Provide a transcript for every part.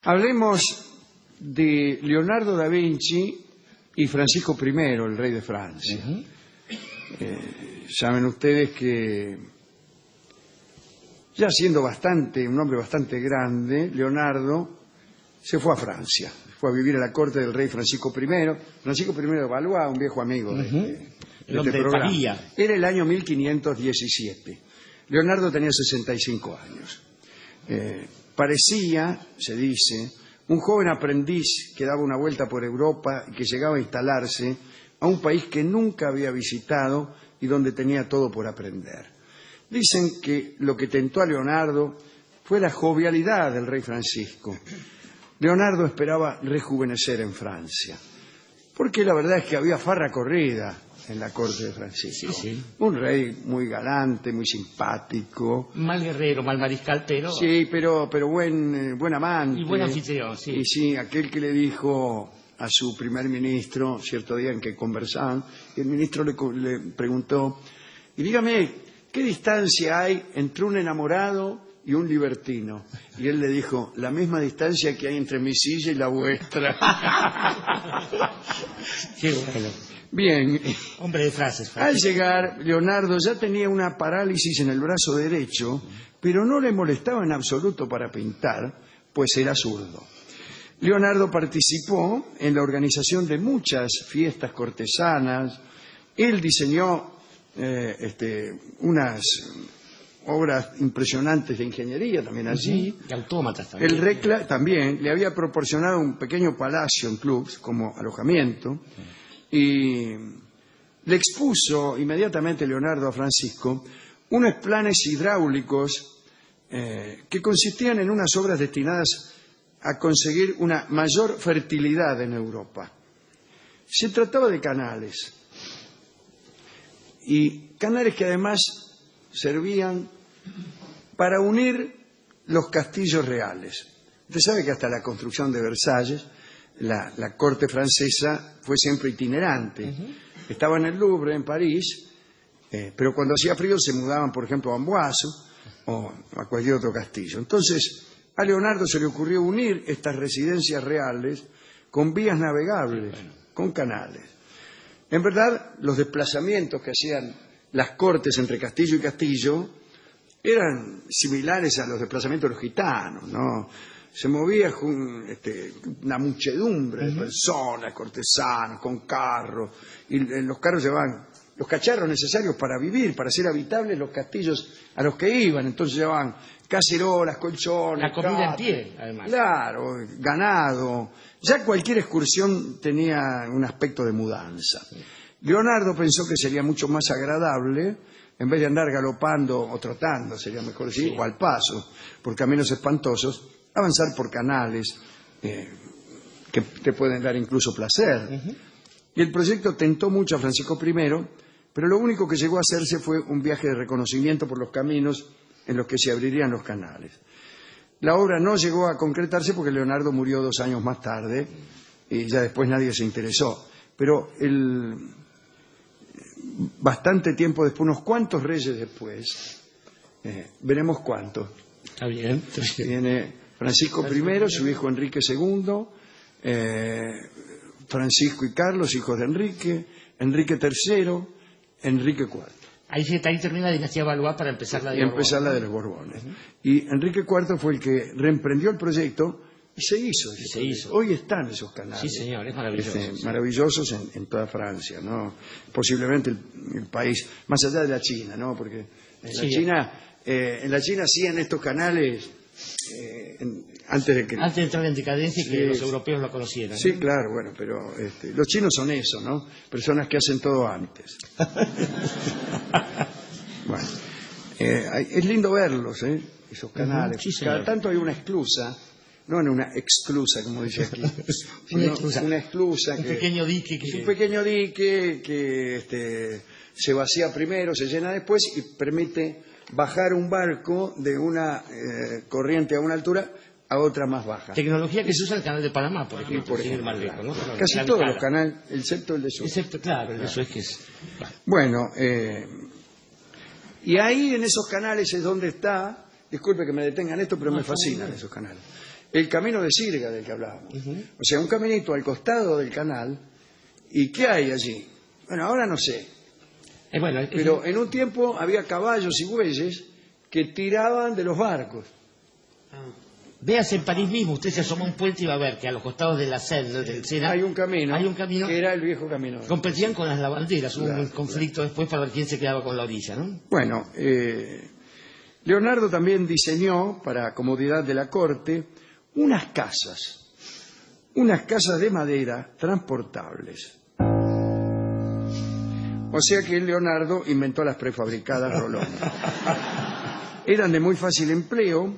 Hablemos de Leonardo da Vinci y Francisco I, el rey de Francia. Saben ustedes que, ya siendo un hombre bastante grande, Leonardo se fue a Francia, fue a vivir a la corte del rey Francisco I. Francisco I de Valois, un viejo amigo de este programa. Era el año 1517. Leonardo tenía 65 años. Parecía, se dice, un joven aprendiz que daba una vuelta por Europa y que llegaba a instalarse a un país que nunca había visitado y donde tenía todo por aprender. Dicen que lo que tentó a Leonardo fue la jovialidad del rey Francisco. Leonardo esperaba rejuvenecer en Francia, porque la verdad es que había farra corrida en la corte de Francisco. Sí. Un rey muy galante, muy simpático. Mal guerrero, mal mariscal, pero... Sí, pero buen amante. Y buen anfitrión, sí. Y sí, aquel que le dijo a su primer ministro, cierto día en que conversaban, y el ministro le preguntó, y dígame, ¿qué distancia hay entre un enamorado y un libertino? Y él le dijo, la misma distancia que hay entre mi silla y la vuestra. Qué bueno. Bien. Hombre de frases. Al llegar, Leonardo ya tenía una parálisis en el brazo derecho, pero no le molestaba en absoluto para pintar, pues era zurdo. Leonardo participó en la organización de muchas fiestas cortesanas. Él diseñó unas obras impresionantes de ingeniería también allí. Y autómatas también. El Recla también le había proporcionado un pequeño palacio en clubs como alojamiento. Y le expuso inmediatamente Leonardo a Francisco unos planes hidráulicos que consistían en unas obras destinadas a conseguir una mayor fertilidad en Europa. Se trataba de canales, y canales que además servían para unir los castillos reales. Usted sabe que hasta la construcción de Versalles, la corte francesa fue siempre itinerante. Estaba en el Louvre, en París, pero cuando hacía frío se mudaban, por ejemplo, a Amboise o a cualquier otro castillo. Entonces, a Leonardo se le ocurrió unir estas residencias reales con vías navegables, con canales. En verdad, los desplazamientos que hacían las cortes entre castillo y castillo eran similares a los desplazamientos de los gitanos, ¿no? Se movía una muchedumbre de personas, cortesanos, con carros, y los carros llevaban los cacharros necesarios para vivir, para ser habitables los castillos a los que iban. Entonces llevaban cacerolas, colchones, la comida en pie, además. Claro, ganado. Ya cualquier excursión tenía un aspecto de mudanza. Leonardo pensó que sería mucho más agradable, en vez de andar galopando o trotando, sería mejor decir, o al paso, por caminos espantosos, avanzar por canales que te pueden dar incluso placer. Y el proyecto tentó mucho a Francisco I, pero lo único que llegó a hacerse fue un viaje de reconocimiento por los caminos en los que se abrirían los canales. La obra no llegó a concretarse porque Leonardo murió 2 años más tarde y ya después nadie se interesó. Pero bastante tiempo después, unos cuantos reyes después, veremos cuántos. Está bien. Viene Francisco I, su hijo Enrique II, Francisco y Carlos, hijos de Enrique, Enrique III, Enrique IV. Ahí termina la dinastía Valois para empezar la de Borbones. Empezar la de los Borbones. Y Enrique IV fue el que reemprendió el proyecto y se hizo. Hoy están esos canales. Sí, señor, es maravilloso. Maravillosos en toda Francia, ¿no? Posiblemente el país, más allá de la China, ¿no? Porque en la China hacían estos canales antes de entrar en decadencia y que los europeos lo conocieran. Sí, claro, bueno, pero los chinos son eso, ¿no? Personas que hacen todo antes. Bueno, es lindo verlos, esos canales. Sí, cada tanto hay una esclusa, no una exclusa, como dice aquí, una esclusa. Un pequeño dique. Un pequeño dique que se vacía primero, se llena después y permite bajar un barco de una corriente a una altura a otra más baja. Tecnología que se usa en el canal de Panamá, por ejemplo. ¿No? Casi todos los canales, excepto el de Suez. Claro, el de Suez que es... Bueno, y ahí en esos canales es donde está, disculpe que me detengan esto, pero me fascinan esos canales. el camino de sirga del que hablábamos. O sea, un caminito al costado del canal. ¿Y qué hay allí? Bueno, ahora no sé. Pero en un tiempo había caballos y bueyes que tiraban de los barcos. Véase en París mismo, usted se asoma a un puente y va a ver que a los costados de la Seine, del Sena, hay un camino que era el viejo camino. Competían con las lavanderas, hubo un conflicto después para ver quién se quedaba con la orilla, ¿no? Bueno, Leonardo también diseñó, para comodidad de la corte, unas casas de madera transportables. O sea que Leonardo inventó las prefabricadas rolones. Eran de muy fácil empleo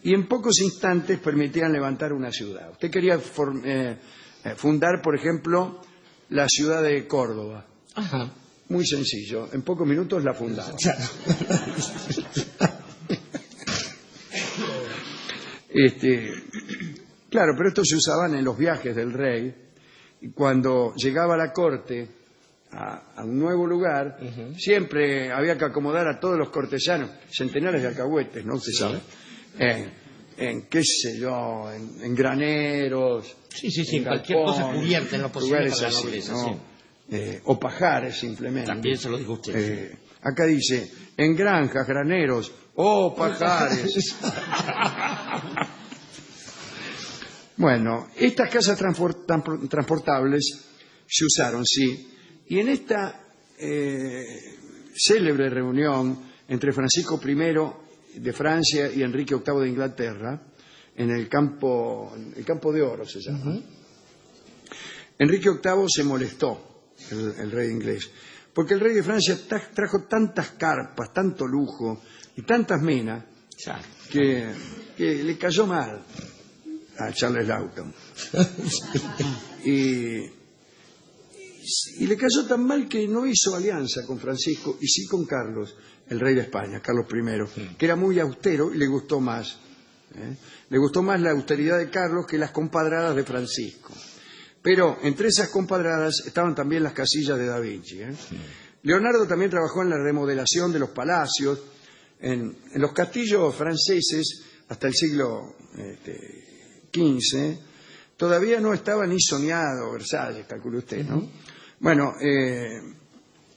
y en pocos instantes permitían levantar una ciudad. Usted quería fundar, por ejemplo, la ciudad de Córdoba. Ajá. Muy sencillo, en pocos minutos la fundaba. Claro, pero estos se usaban en los viajes del rey, y cuando llegaba a la corte a un nuevo lugar, siempre había que acomodar a todos los cortesanos, centenares de alcahuetes, ¿no? Usted sabe. En qué sé yo, en graneros. En cualquier cosa cubierta en lo posible para la nobleza, ¿no? O pajares, simplemente. También se lo dijo usted. Acá dice, en granjas, graneros, o pajares. Bueno, estas casas transportables se usaron, sí, y en esta célebre reunión entre Francisco I de Francia y Enrique VIII de Inglaterra, en el campo de Oro se llama, Enrique VIII se molestó, el rey inglés, porque el rey de Francia trajo tantas carpas, tanto lujo y tantas minas, que le cayó mal a Charles Lawton. Y le cayó tan mal que no hizo alianza con Francisco y sí con Carlos, el rey de España, Carlos I, que era muy austero y le gustó más. Le gustó más la austeridad de Carlos que las compadradas de Francisco. Pero entre esas compadradas estaban también las casillas de Da Vinci. Leonardo también trabajó en la remodelación de los palacios, en los castillos franceses hasta el siglo XV. Todavía no estaba ni soñado Versalles, calcule usted, ¿no? Bueno,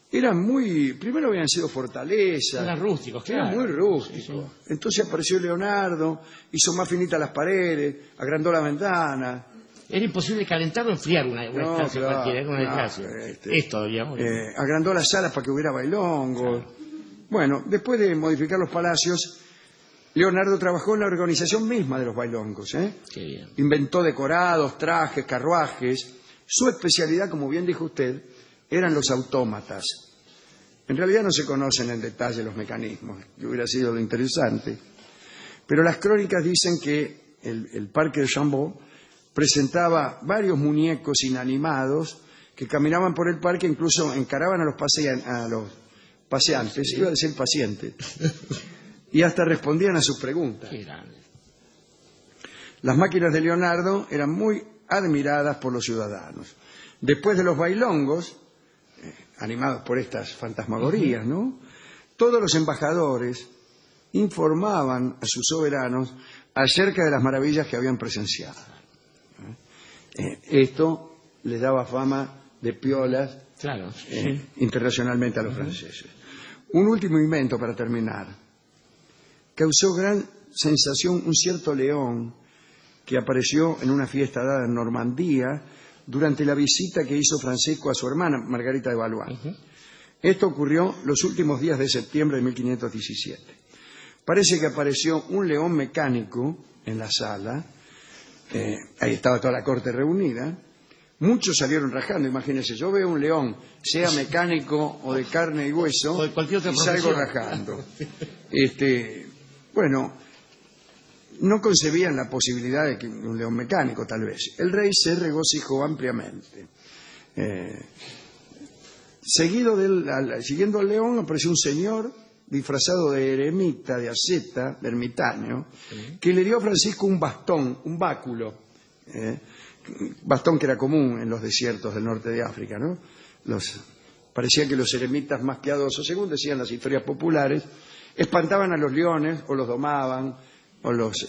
primero habían sido fortalezas. Eran rústicos, claro. Eran muy rústicos. Entonces apareció Leonardo, hizo más finitas las paredes, agrandó la ventana. Era imposible calentar o enfriar una estancia cualquiera, era una desgracia. Es todavía hoy. Agrandó las salas para que hubiera bailongos. Claro. Bueno, después de modificar los palacios, Leonardo trabajó en la organización misma de los bailongos. Qué bien. Inventó decorados, trajes, carruajes. Su especialidad, como bien dijo usted, eran los autómatas. En realidad no se conocen en detalle los mecanismos, que hubiera sido lo interesante. Pero las crónicas dicen que el Parque de Chambord presentaba varios muñecos inanimados que caminaban por el parque, incluso encaraban a los paseantes, iba a decir pacientes, y hasta respondían a sus preguntas. Las máquinas de Leonardo eran muy admiradas por los ciudadanos. Después de los bailongos, animados por estas fantasmagorías, ¿no? Todos los embajadores informaban a sus soberanos acerca de las maravillas que habían presenciado. Esto les daba fama de piolas internacionalmente a los franceses. Un último invento para terminar. Causó gran sensación un cierto león que apareció en una fiesta dada en Normandía durante la visita que hizo Francisco a su hermana, Margarita de Valois. Esto ocurrió los últimos días de septiembre de 1517. Parece que apareció un león mecánico en la sala. Ahí estaba toda la corte reunida. Muchos salieron rajando. Imagínense, yo veo un león, sea mecánico o de carne y hueso, y salgo rajando. Bueno, no concebían la posibilidad de que un león mecánico, tal vez. El rey se regocijó ampliamente. Siguiendo al león apareció un señor disfrazado de eremita, de asceta, de ermitaño, que le dio a Francisco un bastón, un báculo, bastón que era común en los desiertos del norte de África, ¿no? Parecía que los eremitas más piadosos, según decían las historias populares, espantaban a los leones o los domaban o los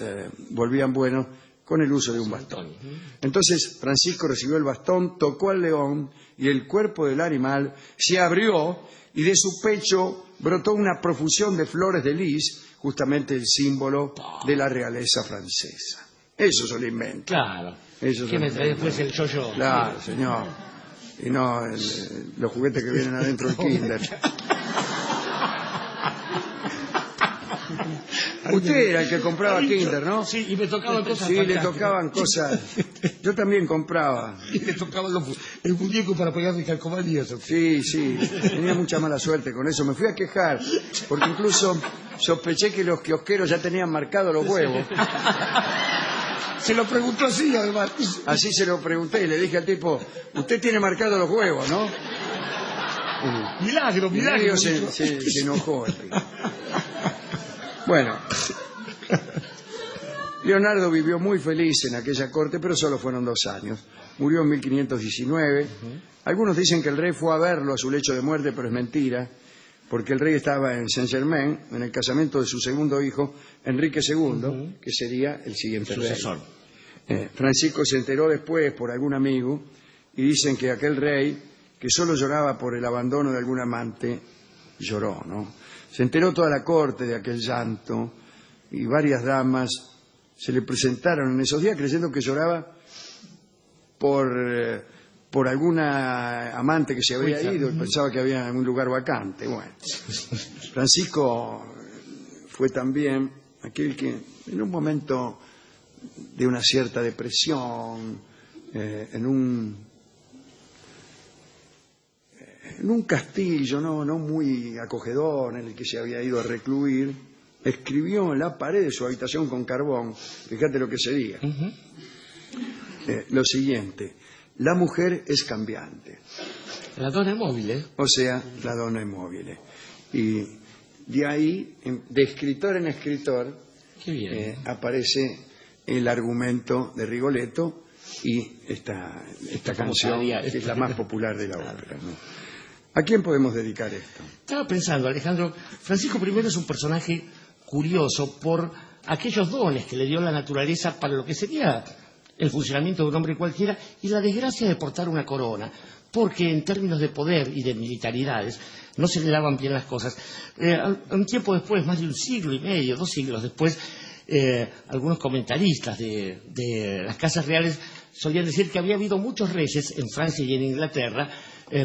volvían buenos con el uso de un bastón. Entonces Francisco recibió el bastón, tocó al león y el cuerpo del animal se abrió y de su pecho brotó una profusión de flores de lis, justamente el símbolo de la realeza francesa. Eso se lo inventa. Claro. Eso ¿Qué me trae después el yo-yo? Claro, señor. Y no los juguetes que vienen adentro del Kinder. Usted era el que compraba Kinder, ¿no? Sí, y me tocaban cosas Sí, le fantásticas. tocaban cosas. Yo también compraba. Y me tocaban el muñeco para pegar de calcomanías. Sí, tenía mucha mala suerte con eso. Me fui a quejar, porque incluso sospeché que los kiosqueros ya tenían marcados los huevos. Se lo preguntó así, además. Así se lo pregunté y le dije al tipo, usted tiene marcados los huevos, ¿no? Milagro, Y milagro. medio se enojó. Bueno, Leonardo vivió muy feliz en aquella corte, pero solo fueron 2 años. Murió en 1519. Algunos dicen que el rey fue a verlo a su lecho de muerte, pero es mentira, porque el rey estaba en Saint-Germain, en el casamiento de su segundo hijo, Enrique II, que sería el siguiente rey. Francisco se enteró después por algún amigo, y dicen que aquel rey, que solo lloraba por el abandono de algún amante, lloró, ¿no? Se enteró toda la corte de aquel llanto, y varias damas se le presentaron en esos días creyendo que lloraba por alguna amante que se había ido y pensaba que había algún lugar vacante. Bueno, Francisco fue también aquel que en un momento de una cierta depresión, en un castillo no muy acogedor en el que se había ido a recluir, escribió en la pared de su habitación con carbón, fíjate lo que sería, lo siguiente: la mujer es cambiante. La donna è mobile. O sea, la donna è mobile. Y de ahí, de escritor en escritor, Qué bien. aparece el argumento de Rigoletto y esta canción, que es la más popular de la ópera, ¿no? ¿A quién podemos dedicar esto? Estaba pensando, Alejandro, Francisco I es un personaje curioso por aquellos dones que le dio la naturaleza para lo que sería el funcionamiento de un hombre cualquiera y la desgracia de portar una corona, porque en términos de poder y de militaridades no se le daban bien las cosas. Un tiempo después, más de 1 siglo y medio, 2 siglos después, algunos comentaristas de las casas reales solían decir que había habido muchos reyes en Francia y en Inglaterra,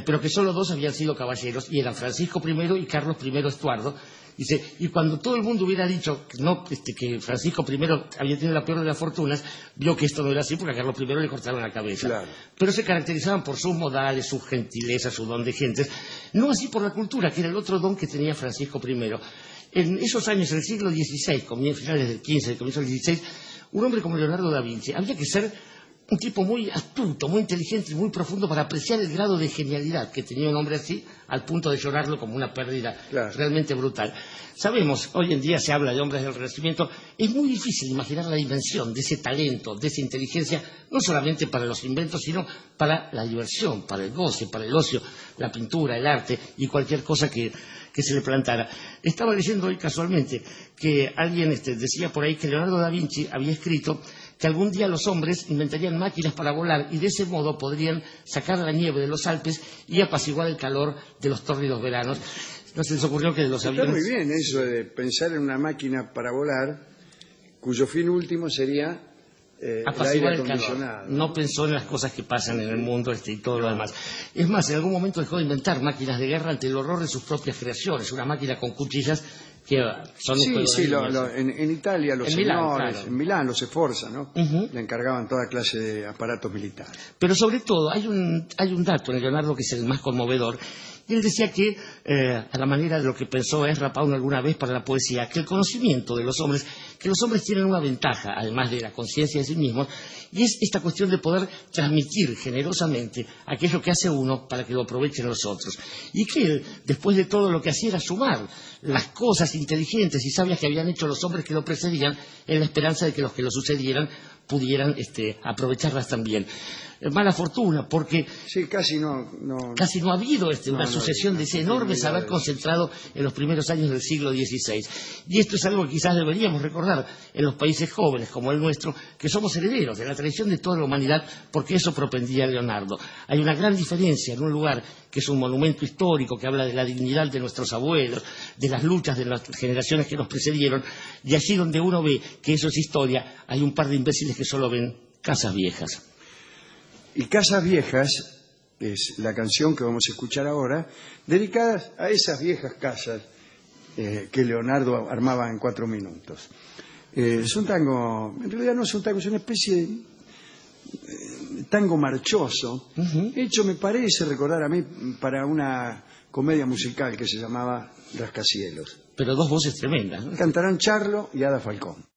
pero que solo 2 habían sido caballeros, y eran Francisco I y Carlos I Estuardo. Dice, y cuando todo el mundo hubiera dicho que Francisco I había tenido la peor de las fortunas, vio que esto no era así, porque a Carlos I le cortaron la cabeza. Claro. Pero se caracterizaban por sus modales, su gentileza, su don de gentes, no así por la cultura, que era el otro don que tenía Francisco I. En esos años, en el siglo XVI, finales del XV, comienzo del XVI, un hombre como Leonardo da Vinci había que ser un tipo muy astuto, muy inteligente y muy profundo para apreciar el grado de genialidad que tenía un hombre así, al punto de llorarlo como una pérdida realmente brutal. Sabemos, hoy en día se habla de hombres del Renacimiento, es muy difícil imaginar la dimensión de ese talento, de esa inteligencia, no solamente para los inventos, sino para la diversión, para el goce, para el ocio, la pintura, el arte y cualquier cosa que se le plantara. Estaba leyendo hoy casualmente que alguien decía por ahí que Leonardo da Vinci había escrito que algún día los hombres inventarían máquinas para volar y de ese modo podrían sacar la nieve de los Alpes y apaciguar el calor de los tórridos veranos. No se les ocurrió que de los aviones... Está muy bien eso de pensar en una máquina para volar cuyo fin último sería el aire acondicionado. No pensó en las cosas que pasan en el mundo y todo lo demás. Es más, en algún momento dejó de inventar máquinas de guerra ante el horror de sus propias creaciones, una máquina con cuchillas que son un juego de niños. En Italia los señores, en Milán los Sforza, ¿no? Le encargaban toda clase de aparatos militares. Pero sobre todo hay un dato en Leonardo que es el más conmovedor. Y él decía que, a la manera de lo que pensó Ezra Pound alguna vez para la poesía, que el conocimiento de los hombres, que los hombres tienen una ventaja, además de la conciencia de sí mismos, y es esta cuestión de poder transmitir generosamente aquello que hace uno para que lo aprovechen los otros. Y que él, después de todo lo que hacía, era sumar las cosas inteligentes y sabias que habían hecho los hombres que lo precedían, en la esperanza de que los que lo sucedieran pudieran aprovecharlas también. Mala fortuna, porque casi no ha habido una sucesión de ese enorme saber concentrado en los primeros años del siglo XVI. Y esto es algo que quizás deberíamos recordar recordar en los países jóvenes como el nuestro que somos herederos de la tradición de toda la humanidad, porque eso propendía Leonardo. Hay una gran diferencia en un lugar que es un monumento histórico que habla de la dignidad de nuestros abuelos, de las luchas de las generaciones que nos precedieron, y allí donde uno ve que eso es historia, hay un par de imbéciles que solo ven casas viejas. Y Casas Viejas es la canción que vamos a escuchar ahora, dedicadas a esas viejas casas que Leonardo armaba en 4 minutos. Es un tango, en realidad no es un tango, es una especie de tango marchoso, hecho, me parece recordar a mí, para una comedia musical que se llamaba Rascacielos. Pero dos voces tremendas, ¿no? Cantarán Charlo y Ada Falcón.